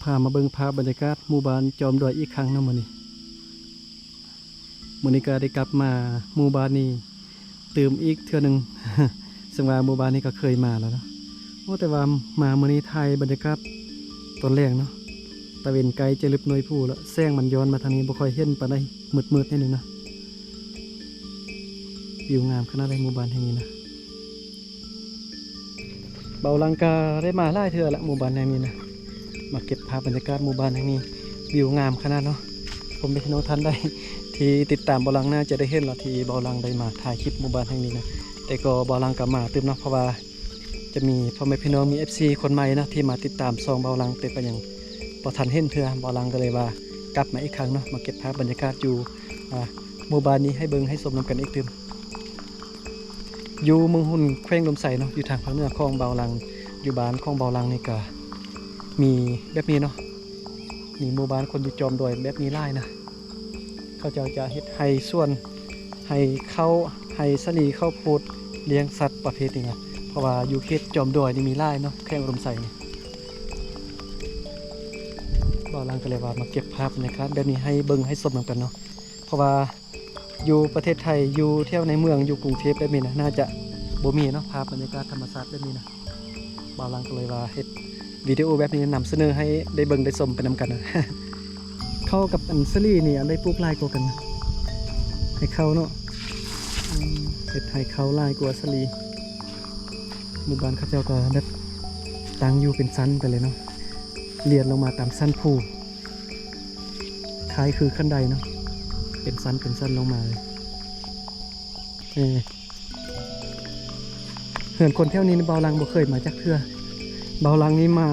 พามาเบิ่งภาพบรรยากาศหมู่บ้านจอมดอยอีกครั้งเนาะมื้อนี้ก็ได้กลับมาหมู่บ้านนี้ตื่มอีกเทื่อนึง ซึ่งว่าหมู่บ้านนี้ก็เคยมาแล้วเนาะโอ้แต่ว่ามามื้อนี้ถ่ายบรรยากาศตอนแรกเนาะตะเวนไกลจะลึกหน่วยผู้แล้วแสงมันย้อนมาทางนี้บ่ค่อยเห็นปานใดมืดๆนิดนึงนะวิวงามขนาดใดหมู่บ้านแห่งนี้นะเบาลังกาได้มาหลายเทื่อละหมู่บ้านแห่งนี้นะมาเก็บภาพบรรยากาศหมู่บ้านแห่งนี้วิวงามขนาดเนาะผมเป็นพี่น้องท่านได้ที่ติดตามเบาลังน่าจะได้เห็นแล้วที่เบาลังได้มาถ่ายคลิปหมู่บ้านแห่งนี้นะแต่ก็เบาลังกลับมาตื่มเนาะเพราะว่าจะมีพ่อแม่พี่น้องมี FC คนใหม่นะที่มาติดตามซองเบาลังเป็นไปอย่างพอทันเห็นเทื่อเบาลังก็เลยว่ากลับมาอีกครั้งเนาะมาเก็บภาพบรรยากาศอยู่หมู่บ้านนี้ให้เบิ่งให้ชมนำกันอีกตื่มอยู่เมืองหุ่นแขวงลมใสเนาะอยู่ทางภาคเหนือของเบาลังอยู่บ้านของเบาลังนี่ก็มีแบบนี้เนาะมีหมู่บ้านคนอยู่จอมดอยแบบนี้หลายนะเขาจะเฮ็ดไห้ส่วนไห้เข้าไห้สลีเข้าปูดเลี้ยงสัตว์ประเภทนี้นะเพราะว่าอยู่เขตจอมดอยนี่มีหลายเนาะแขวงลมใสนี่เบาลังก็เลยว่ามาเก็บภาพบรรยากาศแบบนี้ให้เบิ่งให้ชมนำกันเนาะเพราะว่าอยู่ประเทศไทยอยู่เที่ยวในเมืองอยู่กรุงเทพแบบนี้นะน่าจะบ่มีเนาะภาพบรรยากาศธรรมชาติแบบนี้นะบาลังก็เลยว่าเฮ็ดวิดีโอแบบนี้นำเสนอให้ได้เบิ่งได้ชมไปนำกันนะ เข้ากับอันซรี่นี่อันได้ปลูกลายกว่ากันนะให้เข้าเนาะเฮ็ดให้เข้าลายกว่าซรี่หมู่บ้านเขาเจ้าก็แบบตั้งอยู่เป็นชั้นไปเลยเนาะเรียนลงมาตามชั้นภูคล้ายคือขั้นใดเนาะเป็นชั้นลงมาเลยเหือนคนเที่ยวนี้เบาลังบ่เคยมาจากเทื่อเบาลังนี้มา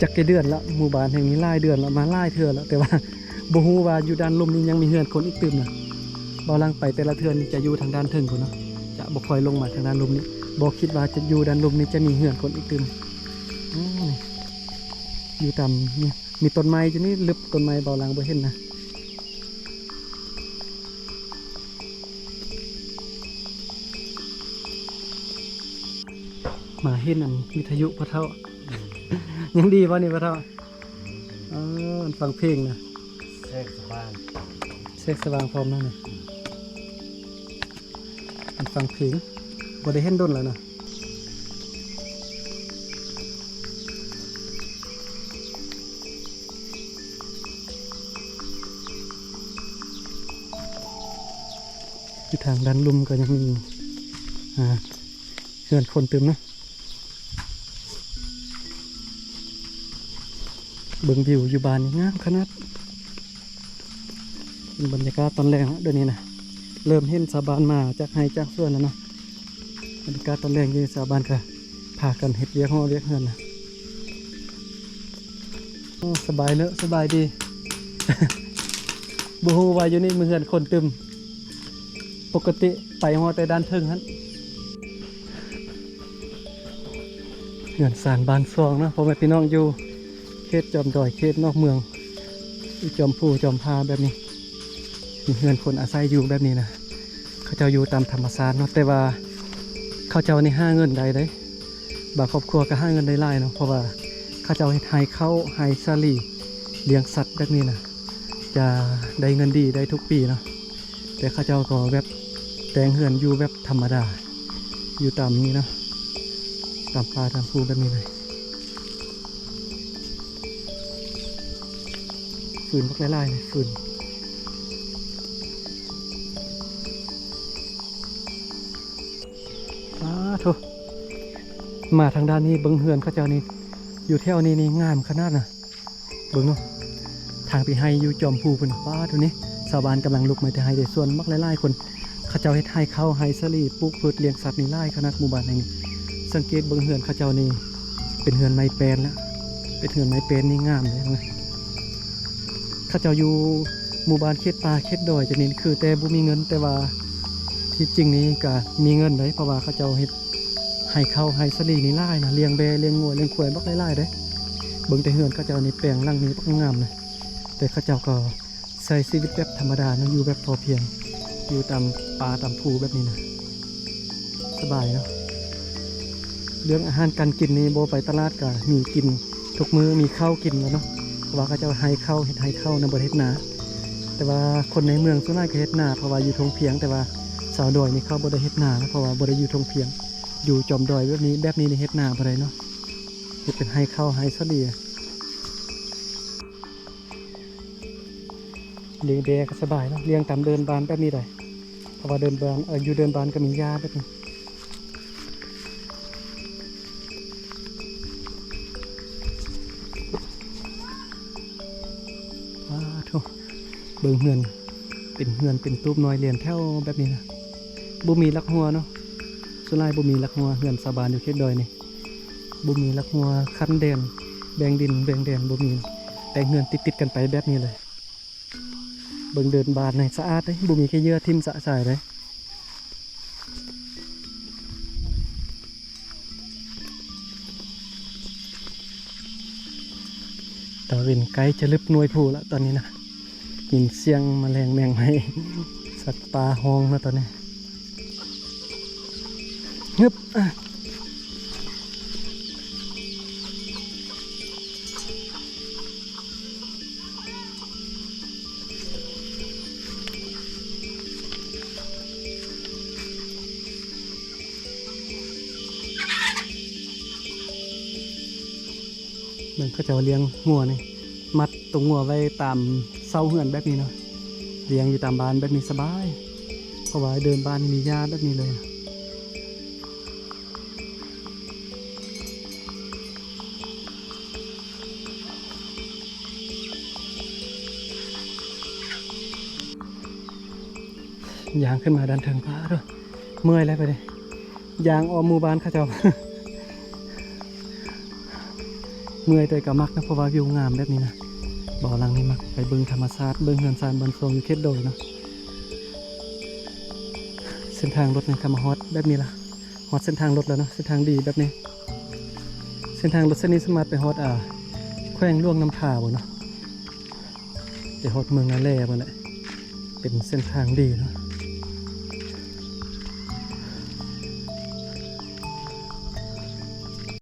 จากกี่เดือนละหมู่บ้านแห่งนี้หลายเดือนแล้วมาหลายเทื่อแล้วแต่ว่าบ่ฮู้ว่าอยู่ด้านลมนี้ยังมีเหือนคนอีกตื่มนะเบาลังไปแต่ละเทื่อนี่จะอยู่ทางด้านเทิงพุ่นเนาะจะบ่ค่อยลงมาทางด้านลมนี้บ่คิดว่าจะอยู่ด้านลมนี้จะมีเหือนคนอีกตื่มอยู่ตามนี่มีต้นไม้จะนี่ลึกต้นไม้เบาลังบ่เห็นนะมาเห็นอันวิทยุพระเท่า ยังดีวะนี่พระเท่าฟังเพลงนะเช็คสว่างพร้อมนั่นเลยฟังเพลงบ่ได้เห็นดนแล้วนะที่ทางด้านลุ่มก็ยังมีเชิญคนเติมนะเบิ่งวิวอยู่บ้านนี่งามขนาดบรรยากาศตอนแรกเดี๋ยวนี้นะเริ่มเห็นชาวบ้านมาจากไฮจากส่วนแล้วเนาะบรรยากาศตอนแรกที่ชาวบ้านก็พากันเฮ็ดเวียกห้อเวียกเฮือนนะสบายเนอะสบายดี บ่ฮู้ว่าอยู่นี่มือเฮือนคนตึมปกติไปฮอแต่ด้านเทิงหั่นเฮือนสานบ้านซองนะพ่อแม่พี่น้องอยู่เขตจอมดอยเขตนอกเมืองจอมผู้จอมพาแบบนี้มีเฮือนคนอาศัยอยู่แบบนี้นะเขาเจ้าอยู่ตามธรรมชาติเนาะแต่ว่าเขาเจ้านี่ห้าเงินใดได้บางครอบครัวก็ห้าเงินได้หลายเนาะเพราะว่าเขาเจ้าให้ไฮเข้าไฮซาลีเลี้ยงสัตว์แบบนี้นะจะได้เงินดีได้ทุกปีเนาะแต่เขาเจ้าก็แบบแต่งเฮือนอยู่แบบธรรมดาอยู่ตามนี้นะตามป่าตามภูแบบนี้เลยฟืนพวกไล่ๆเลยฟืนทุมาทางด้านนี้เบิ้งเฮือนเขาเจ้านี่อยู่แถวนี้นี่งามขนาดนะเบิ้งเนาะทางไปให้อยู่จอมภูเป็นป้าตัวนี้ชาวบ้านกำลังลุกมาแต่ให้ได้ส่วนมักไล่ๆคนเขาเจ้าให้ไทยเข้าไฮซาลีปลูกพืชเลี้ยงสัตว์นี่ไล่ขนาดหมู่บ้านแห่งนี้สังเกตเบิ้งเฮือนเขาเจ้านี่เป็นเฮือนไม้แปลนแล้วเป็นเฮือนไม้แปลนนี่งามเลยนะเขาเจ้าอยู่หมู่บ้านเขตป่าเขตดอยจะนี่คือแต่บ่มีเงินแต่ว่าที่จริงนี้ก็มีเงินได้เพราะว่าเขาเจ้าเฮ็ดให้เข้าให้สลีนี่ไล่นะเลี้ยงแบเลี้ยงงัวเลี้ยงควายบักไล่ๆได้เบิ่งแต่เฮือนเขาเจ้านี่แปลงหลังนี้บักงามเลยแต่เขาเจ้าก็ใช้ชีวิตแบบธรรมดานะอยู่แบบพอเพียงอยู่ตามป่าตามภูแบบนี้นะสบายเนาะเรื่องอาหารการกินนี่บ่ไปตลาดก็มีกิน ทุกมื้อมีข้าวกินแล้วเนาะเพราะว่าเขาจะให้ข้าวเฮ็ดให้ข้าวในประเทศนาแต่ว่าคนในเมืองส่วนใหญ่ก็เฮ็ดนาเพราะว่าอยู่ทงเพียงแต่ว่าสาวดอยนี่เขาบ่ได้เฮ็ดนานะเพราะว่าบ่ได้อยู่ทงเพียงอยู่จอมดอยแบบนี้นี่เฮ็ดนาบ่ได้เนาะเฮ็ดเป็นให้ข้าวให้ซะดีเลี้ยงแดก็สบายเนาะเลี้ยงตามเดินบานแบบนี้ได้เพราะว่าเดินบานอยู่เดินบานก็มีหญ้าแบบนี้ว้าโธ่เบิ่งเฮือนเป็นตูบน้อยเรียนแถวแบบนี้นะบ่มีลักหัวเนาะส่วนใหญ่บ่มีลักหัวเฮือนชาวบ้านอยู่เขตดอยนี่บ่มีลักหัวคันแดนแบ่งดินแบ่งแดนบ่มีแต่เฮือนติดกันไปแบบนี้เลยเบิ่งเดินบานในสะอาดเด้บ่มีแค่เยื่อทิ่มสะสายเลยตะเวนไกลจะลึบหน่วยผู้แล้วตอนนี้นะยินเสียงแมลงแมงไม้สัตว์ป่าห้องนะตอนนี้ฮึบมันก็จะเลี้ยงงัวนี่มัดตรงงัวไว้ตามเสาเหือนแบบนี้เนาะเลี้ยงอยู่ตามบ้านแบบนี้สบายเพราะว่าเดินบ้านมีหญ้าแบบนี้เลยยางขึ้นมาดันเทิงฟ้าด้วยเมื่อยแล้วไปเลยยางออมหมู่บ้านเขาเจ้า เมื่อยแต่ก็มักนะเพราะว่าวิวงามแบบนี้นะบ่อหลังนี้มักไปเบิ่งธรรมชาติเบิ่งเฮือนซานบันทรงอยู่เขตโดยเนาะเส้นทางรถในคำฮอตแบบนี้ล่ะฮอตเส้นทางรถแล้วเนาะเส้นทางดีแบบนี้เส้นทางรถเส้นนี้สามารถไปฮอตแขวงล่วงน้ำท่าบ่เนาะไปฮอตเมืองนาแลบ่แหละเป็นเส้นทางดีเนาะ